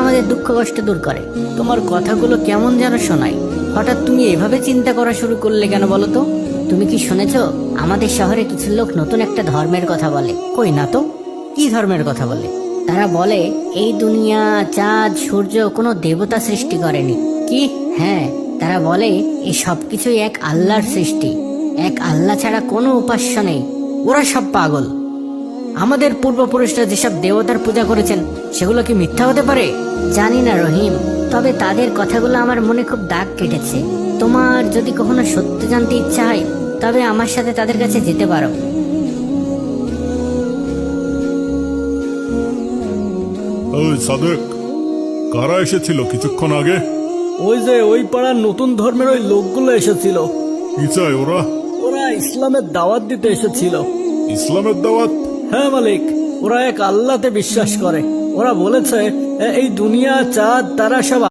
আমাদের দুঃখ কষ্ট দূর করে। তোমার কথাগুলো কেমন যেন শোনায়। হঠাৎ তুমি এভাবে চিন্তা করা শুরু করলে কেন বলো তো? তুমি কি শুনেছো আমাদের শহরে কিছু লোক নতুন একটা ধর্মের কথা বলে? কই না তো, কি ধর্মের কথা বলে? তারা বলে এই দুনিয়া, চাঁদ, সূর্য কোনো দেবতা সৃষ্টি করেনি। কি? হ্যাঁ, তারা বলে এই সবকিছুই এক আল্লাহর সৃষ্টি। এক আল্লাহ ছাড়া কোনো উপাস্য নেই। ওরা সব পাগল। আমাদের পূর্বপুরুষরা যেসব দেবতার পূজা করেছেন সেগুলো কি মিথ্যা হতে পারে? জানি না রহিম, তবে তাদের কথাগুলো আমার মনে খুব দাগ কেটেছে। তোমার যদি কখনো সত্য জানতে ইচ্ছা হয় তবে আমার সাথে তাদের কাছে যেতে পারো। ওই সাদেক, কারা এসেছিল কিছুক্ষণ আগে? ওই যে ওই পাড়ার নতুন ধর্মের ওই লোকগুলো এসেছিল। কি চায় ওরা? ওরা ইসলামের দাওয়াত দিতে এসেছিল। ইসলামের দাওয়াত? হ্যাঁ মালিক, ওরা এক আল্লাহতে বিশ্বাস করে। ওরা বলেছে এই দুনিয়া, চাঁদ, তারা সব